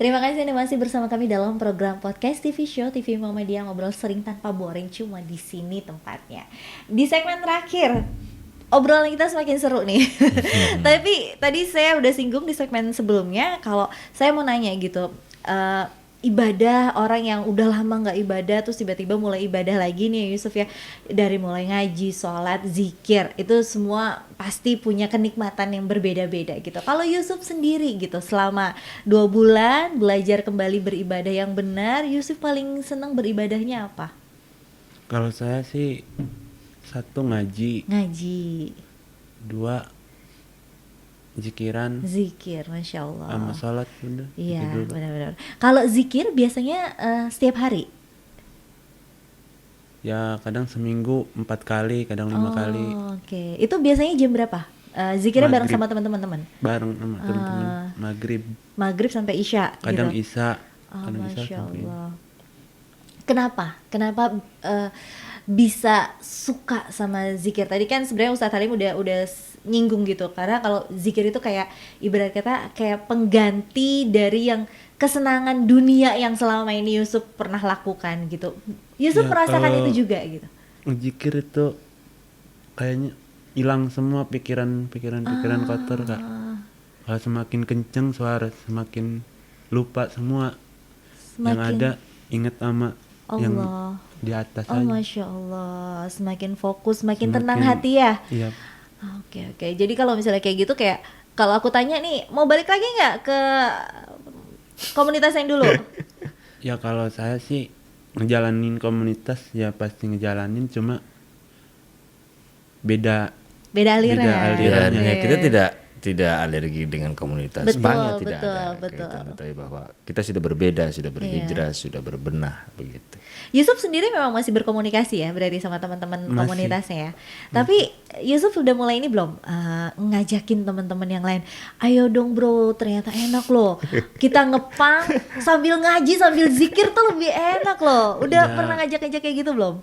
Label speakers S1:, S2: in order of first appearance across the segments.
S1: Terima kasih Anda masih bersama kami dalam program podcast TV Show TV Muhammadiyah, ngobrol sering tanpa boring, cuma di sini tempatnya. Di segmen terakhir, obrolan kita semakin seru nih. Tapi tadi saya udah singgung di segmen sebelumnya, kalau saya mau nanya gitu, ibadah orang yang udah lama nggak ibadah terus tiba-tiba mulai ibadah lagi nih Yusuf ya, dari mulai ngaji, sholat, zikir, itu semua pasti punya kenikmatan yang berbeda-beda gitu. Kalau Yusuf sendiri gitu, selama 2 bulan belajar kembali beribadah yang benar, Yusuf paling senang beribadahnya apa?
S2: Kalau saya sih, 1 ngaji,
S1: Ngaji,
S2: 2 zikiran,
S1: zikir, Masya Allah.
S2: sama sholat udah.
S1: Iya,
S2: Itu dulu.
S1: benar-benar. Kalau zikir biasanya setiap hari?
S2: Ya kadang seminggu 4 kali, kadang 5 kali.
S1: Oke. Itu biasanya jam berapa? Zikirnya bareng
S2: Maghrib.
S1: sama teman-teman?
S2: Bareng sama teman-teman. Maghrib,
S1: Maghrib sampai Isya
S2: kadang
S1: gitu?
S2: isya,
S1: Oh,
S2: kadang isya
S1: Masya
S2: sampai.
S1: Allah. Kenapa bisa suka sama zikir? Tadi kan sebenarnya Ustadz Halim udah nyinggung gitu, karena kalau zikir itu kayak ibarat kata kayak pengganti dari yang kesenangan dunia yang selama ini Yusuf pernah lakukan gitu. Yusuf
S2: Ya,
S1: merasakan
S2: kalau
S1: itu juga gitu.
S2: zikir itu kayaknya hilang semua pikiran kotor, Kak. Kalau semakin kenceng suara, semakin lupa semua. Yang
S1: Semakin
S2: ada inget sama yang
S1: Allah.
S2: di atas
S1: Oh,
S2: aja.
S1: Masya Allah, semakin fokus, semakin tenang
S2: Semakin-
S1: hati ya.
S2: Iya.
S1: Oke. Jadi kalau misalnya kayak gitu, kayak kalau aku tanya nih, mau balik lagi nggak ke komunitas yang dulu?
S2: Ya kalau saya sih ngejalanin komunitas ya pasti ngejalanin, cuma beda
S1: Beda aliran.
S2: Beda aliran.
S3: Ya,
S1: Oke.
S3: kita tidak alergi dengan komunitas.
S1: Betul,
S3: Banyak tidak
S1: betul,
S3: ada.
S1: betul.
S3: Gitu. Tapi bahwa kita sudah berbeda, sudah berhijrah, sudah berbenah begitu.
S1: Yusuf sendiri memang masih berkomunikasi ya, berarti sama teman-teman
S2: Masih.
S1: komunitasnya ya. Tapi Yusuf udah mulai ini belum ngajakin teman-teman yang lain, ayo dong bro, ternyata enak loh. Kita ngepang sambil ngaji sambil zikir tuh lebih enak loh. Udah
S2: Ya.
S1: pernah ngajak-ngajak kayak gitu belum?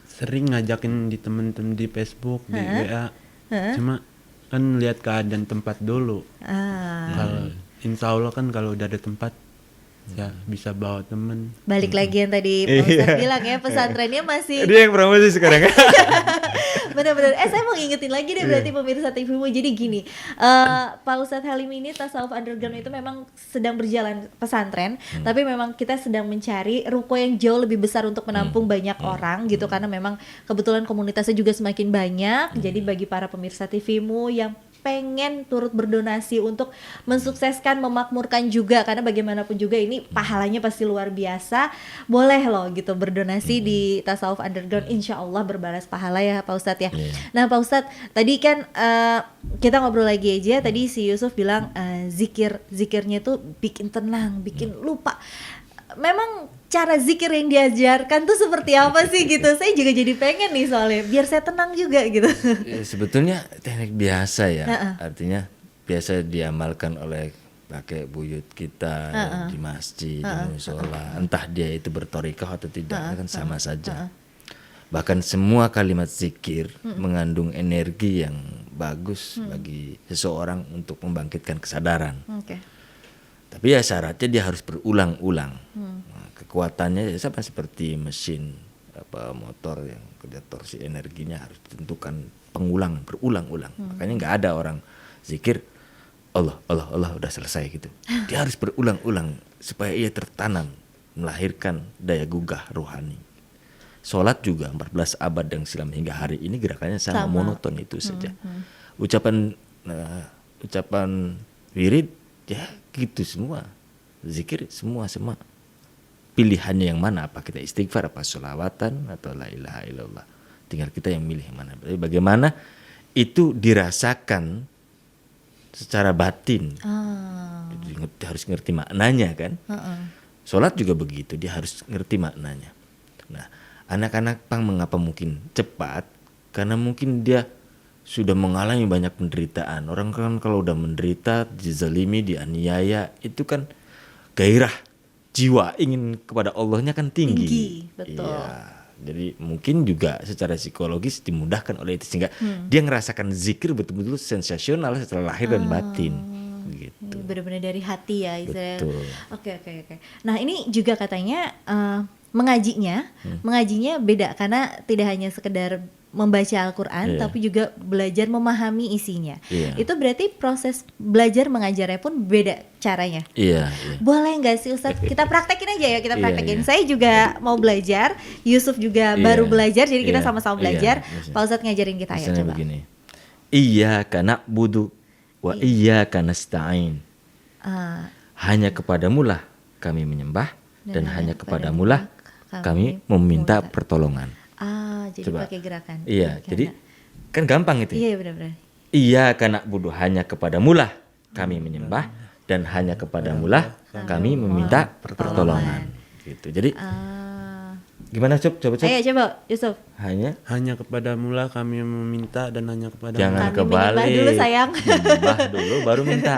S2: sering ngajakin di temen-temen di Facebook, di WA.
S1: Hah?
S2: Cuma kan lihat keadaan tempat dulu. Kalau insya Allah kan kalau udah ada tempat ya bisa bawa temen.
S1: Balik lagi yang tadi Pak Ustadz bilang ya, pesantrennya masih
S3: Dia yang promosi sekarang.
S1: benar-benar. Saya mau ngingetin lagi deh berarti pemirsa TVmu. Jadi gini, Pak Ustadz Halim ini Tasawuf Underground itu memang sedang berjalan pesantren, tapi memang kita sedang mencari ruko yang jauh lebih besar untuk menampung banyak orang gitu, karena memang kebetulan komunitasnya juga semakin banyak. Jadi bagi para pemirsa TVmu yang pengen turut berdonasi untuk mensukseskan, memakmurkan juga, karena bagaimanapun juga ini pahalanya pasti luar biasa, boleh loh gitu berdonasi di Tasawuf Underground, insya Allah berbalas pahala ya Pak Ustadz ya. Nah Pak Ustadz, tadi kan kita ngobrol lagi aja, tadi si Yusuf bilang zikirnya tuh bikin tenang, bikin lupa. Memang cara zikir yang diajarkan tuh seperti apa sih gitu? Saya juga jadi pengen nih soalnya, biar saya tenang juga gitu.
S3: Ya, sebetulnya teknik biasa ya, artinya biasa diamalkan oleh pakai buyut kita di masjid, di musola, entah dia itu bertorikoh atau tidak, kan sama saja. Bahkan semua kalimat zikir mengandung energi yang bagus bagi seseorang untuk membangkitkan kesadaran.
S1: Oke.
S3: Tapi ya syaratnya dia harus berulang-ulang. Nah, kekuatannya sama seperti mesin motor yang kerja torsi, energinya harus ditentukan berulang-ulang. Makanya nggak ada orang zikir Allah udah selesai gitu. Dia harus berulang-ulang supaya ia tertanam, melahirkan daya gugah rohani. Sholat juga 14 abad yang silam hingga hari ini gerakannya sama. Monoton itu saja. Ucapan wirid ya gitu semua, zikir semua. Pilihannya yang mana, apa kita istighfar, apa sholawatan, atau la ilaha illallah, tinggal kita yang milih yang mana. Jadi bagaimana itu dirasakan secara batin. Dia harus ngerti maknanya kan. Sholat juga begitu, dia harus ngerti maknanya. Nah, anak-anak pang mengapa mungkin cepat, karena mungkin dia sudah mengalami banyak penderitaan. Orang kan kalau udah menderita, dizalimi, dianiaya, itu kan gairah jiwa ingin kepada Allahnya kan tinggi.
S1: Betul.
S3: Iya. Jadi mungkin juga secara psikologis dimudahkan oleh itu, sehingga dia ngerasakan zikir betul-betul sensasional setelah lahir dan batin gitu.
S1: benar-benar dari hati ya istilahnya.
S3: Betul.
S1: Oke. Nah ini juga katanya mengajinya beda karena tidak hanya sekedar membaca Al-Quran,
S3: Iya.
S1: tapi juga belajar memahami isinya.
S3: Iya.
S1: Itu berarti proses belajar mengajarnya pun beda caranya.
S3: Iya.
S1: Boleh nggak sih Ustadz? Kita praktekin aja ya, kita
S3: Iya,
S1: praktekin.
S3: iya.
S1: Saya juga mau belajar, Yusuf juga
S3: Iya.
S1: baru belajar, jadi kita
S3: Iya,
S1: sama-sama
S3: iya,
S1: belajar.
S3: bisa.
S1: Pak Ustadz ngajarin kita ya,
S3: Misalnya
S1: coba.
S3: begini. Iyyaka na'budu wa iyyaka nasta'in.
S1: Ah,
S3: Hanya kepadamu lah kami menyembah dan hanya kepadamu lah kami meminta
S1: meminta.
S3: pertolongan.
S1: jadi
S3: Coba.
S1: pakai gerakan.
S3: Iya,
S1: Karena-
S3: jadi kan gampang itu.
S1: Iya benar-benar.
S3: Iyyaka na'budu, hanya kepadamu lah kami menyembah dan hanya kepadamu lah kami meminta pertolongan. Gitu. Jadi gimana coba.
S1: Ayo coba Yusuf.
S3: Hanya
S2: kepadamu lah kami meminta dan hanya kepadamu
S3: jangan
S1: Kami menyembah
S3: kebalik.
S1: dulu, sayang.
S3: Menyembah dulu baru minta.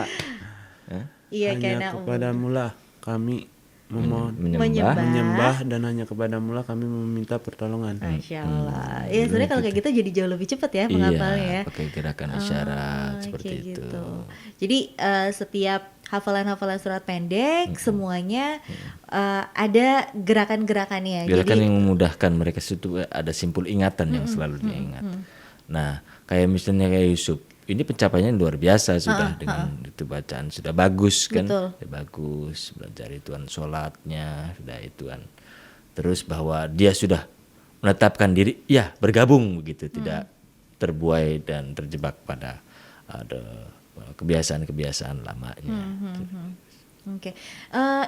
S1: Iya
S2: hanya
S1: karena
S2: kepadamu lah kami memohon
S3: Menyembah.
S2: menyembah dan hanya kepadamu lah kami meminta pertolongan.
S1: Masya Allah. Ya sebenarnya kalau kayak gitu jadi jauh lebih cepat ya menghafalnya ya.
S3: Iya, pakai gerakan isyarat seperti
S1: Kayak
S3: itu.
S1: gitu. Jadi setiap hafalan-hafalan surat pendek semuanya ada gerakan-gerakannya.
S3: Gerakan
S1: Jadi
S3: yang memudahkan mereka itu ada simpul ingatan yang selalu diingat. Nah, kayak misalnya kayak Yusuf, ini pencapaiannya luar biasa sudah dengan itu bacaan sudah bagus kan,
S1: Betul.
S3: sudah bagus belajar ituan sholatnya sudah ituan. Terus bahwa dia sudah menetapkan diri, ya bergabung begitu, tidak terbuai dan terjebak pada ada kebiasaan-kebiasaan lamanya.
S1: Oke.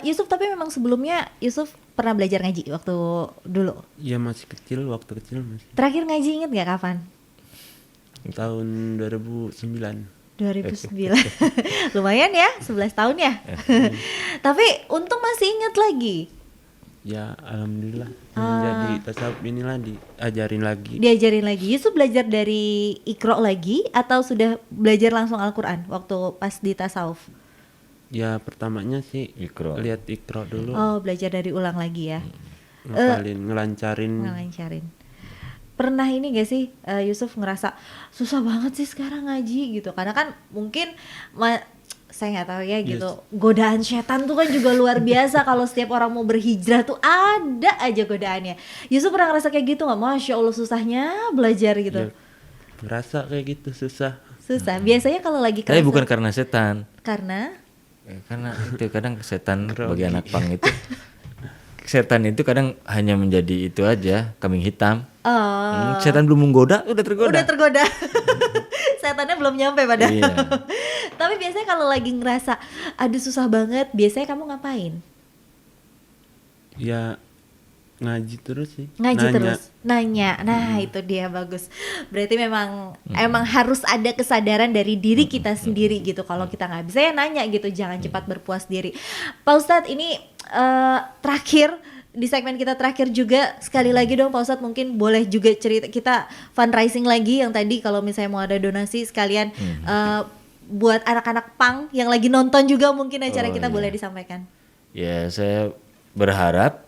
S1: Yusuf tapi memang sebelumnya Yusuf pernah belajar ngaji waktu dulu.
S2: Ya masih kecil, waktu kecil masih.
S1: Terakhir ngaji inget nggak kapan?
S2: Tahun 2009.
S1: 2009. Lumayan ya, 11 tahun ya. Tapi untung masih inget lagi.
S2: Ya alhamdulillah. Jadi tasawuf inilah diajarin lagi.
S1: Diajarin lagi. Yusuf belajar dari Iqra lagi atau sudah belajar langsung Al-Quran waktu pas di tasawuf?
S2: Ya pertamanya sih
S3: Iqra.
S2: lihat Iqra dulu,
S1: Oh, belajar dari ulang lagi ya.
S2: ngapalin, ngelancarin.
S1: Ngelancarin. Pernah ini gak sih Yusuf ngerasa susah banget sih sekarang ngaji gitu? Karena kan mungkin saya nggak tahu ya gitu. Godaan setan tuh kan juga luar biasa kalau setiap orang mau berhijrah tuh ada aja godaannya. Yusuf pernah ngerasa kayak gitu nggak? Masya Allah susahnya belajar gitu.
S2: Ya, ngerasa kayak gitu susah.
S1: Susah. Biasanya kalau lagi
S3: Tapi
S1: kerasa-
S3: bukan karena setan.
S1: karena
S3: Karena itu kadang setan bagi anak pang itu setan itu kadang hanya menjadi itu aja, kambing hitam. Setan belum menggoda udah tergoda.
S1: udah tergoda. Setannya belum nyampe padahal.
S3: Iya.
S1: Tapi biasanya kalau lagi ngerasa aduh susah banget, biasanya kamu ngapain?
S2: Ya ngaji terus sih.
S1: Ngaji
S2: Nanya.
S1: terus, nanya. Nah, itu dia bagus. Berarti emang harus ada kesadaran dari diri kita sendiri gitu. Kalau kita nggak bisa ya nanya gitu, jangan cepat berpuas diri. Pak Ustadz, ini terakhir di segmen kita terakhir juga sekali lagi dong Pak Ustadz, mungkin boleh juga cerita kita fundraising lagi yang tadi kalau misalnya mau ada donasi sekalian buat anak-anak pang yang lagi nonton juga mungkin acara kita boleh disampaikan.
S3: Ya, saya berharap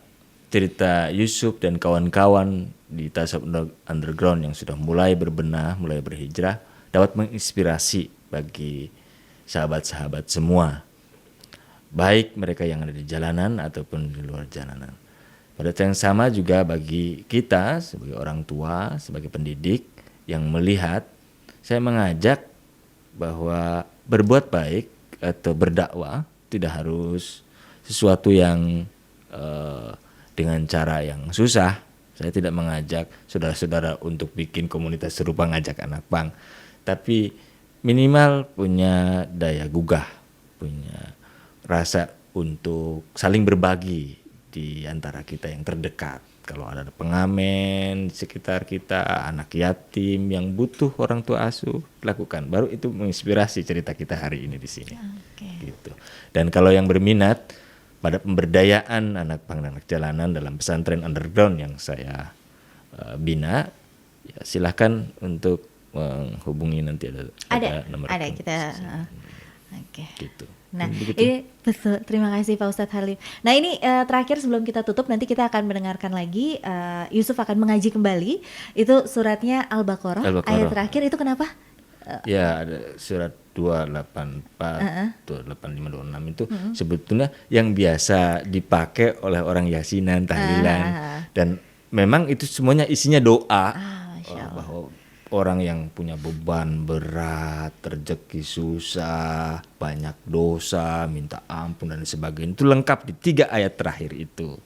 S3: cerita Yusuf dan kawan-kawan di Tasawuf Underground yang sudah mulai berbenah, mulai berhijrah dapat menginspirasi bagi sahabat-sahabat semua. Baik mereka yang ada di jalanan ataupun di luar jalanan. Pada saat yang sama juga bagi kita sebagai orang tua, sebagai pendidik yang melihat, saya mengajak bahwa berbuat baik atau berdakwah tidak harus sesuatu yang dengan cara yang susah. Saya tidak mengajak saudara-saudara untuk bikin komunitas serupa ngajak anak pang, tapi minimal punya daya gugah, punya rasa untuk saling berbagi di antara kita yang terdekat. Kalau ada pengamen di sekitar kita, anak yatim yang butuh orang tua asuh, lakukan. Baru itu menginspirasi cerita kita hari ini di sini. Gitu. Dan kalau yang berminat pada pemberdayaan anak pang dan anak jalanan dalam pesantren underground yang saya bina, ya silahkan untuk menghubungi nanti ada nomor
S1: Ada
S3: telepon.
S1: kita. Oke.
S3: Gitu.
S1: Nah, ini betul. Terima kasih Pak Ustadz Halim. Nah, ini terakhir sebelum kita tutup, nanti kita akan mendengarkan lagi Yusuf akan mengaji kembali. Itu suratnya Al-Baqarah. Ayat terakhir itu kenapa?
S3: Ya, ada surat 284, 285, 26 itu sebetulnya yang biasa dipakai oleh orang yasinan, tahlilan. Dan memang itu semuanya isinya doa.
S1: Masya Allah.
S3: Bahwa orang yang punya beban berat, rezeki susah, banyak dosa, minta ampun dan sebagainya. Itu lengkap di 3 ayat terakhir itu.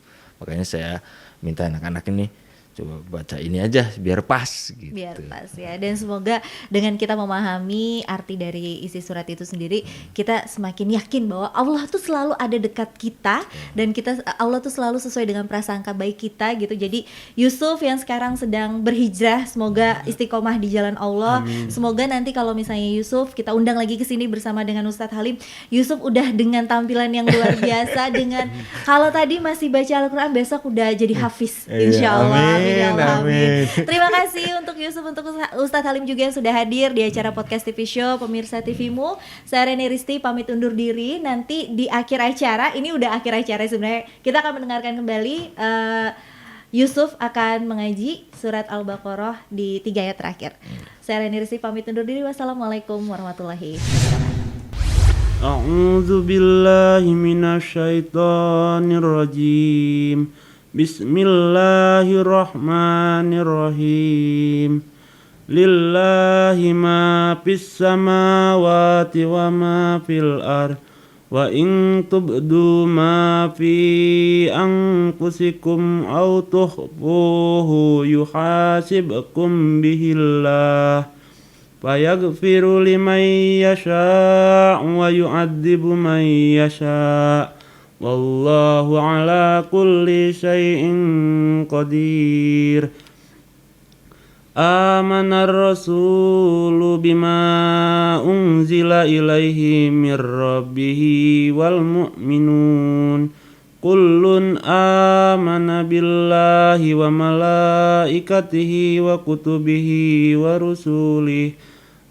S3: Makanya saya minta anak-anak ini coba baca ini aja biar pas gitu.
S1: Biar pas ya. Dan semoga dengan kita memahami arti dari isi surat itu sendiri, kita semakin yakin bahwa Allah tuh selalu ada dekat kita, dan Allah tuh selalu sesuai dengan prasangka baik kita gitu. Jadi Yusuf yang sekarang sedang berhijrah, semoga istiqomah di jalan Allah. Semoga nanti kalau misalnya Yusuf kita undang lagi ke sini bersama dengan Ustadz Halim, Yusuf udah dengan tampilan yang luar biasa, dengan kalau tadi masih baca Al-Quran, besok udah jadi hafiz insya Allah.
S3: Amin.
S1: Terima kasih untuk Yusuf, untuk Ustadz Halim juga yang sudah hadir di acara Podcast TV Show Pemirsa TVmu. Saya Reni Risti pamit undur diri. Nanti di akhir acara, ini udah akhir acara sebenarnya, kita akan mendengarkan kembali Yusuf akan mengaji surat Al-Baqarah di 3 ayat terakhir. Saya Reni Risti pamit undur diri. Wassalamualaikum warahmatullahi wabarakatuh.
S2: A'udzu billahi minasyaitonir rajim. Bismillahirrahmanirrahim. Lillahi ma fis samawati wa ma fil ard. Wa in tubdu ma fi anfusikum aw tukhfuhu yuhasibkum bihillah. Fayaghfiru liman yasha' wa yu'adzibu man yasha'. Wallahu ala kulli syai'in qadir. Amanar rasulu bima unzila ilaihi mir rabbihi wal mu'minun. Kullun amana billahi wa malaikatihi wa kutubihi wa rusulihi.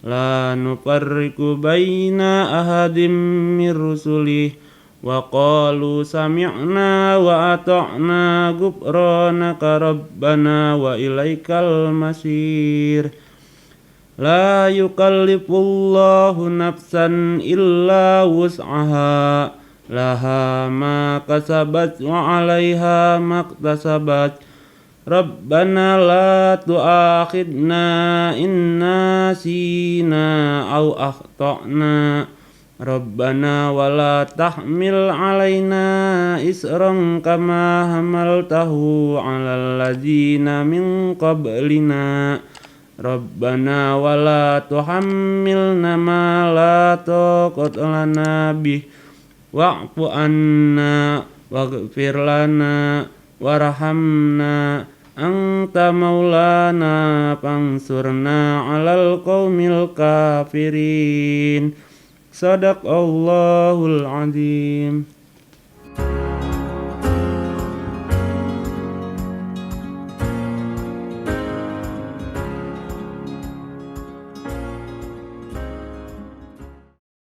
S2: La nufarriqu baina ahadim mir rusulihi. Wa qalu sami'na wa ata'na ghufranaka rabbana wa ilaikal masir. La yukallifullahu nafsan illa wus'aha, laha ma kasabat wa 'alaiha maktasabat. Rabbana la tu'akhidna in nasina aw akhtana. Rabbana wala tahmil alaina isran kama hamaltahu alal ladzina min qablina. Rabbana wala tuhammilna ma la taqata lana bih wa'fu anna waghfir lana warhamna anta maulana fansurna alal qaumil kafirin. Sadaqallahul azim.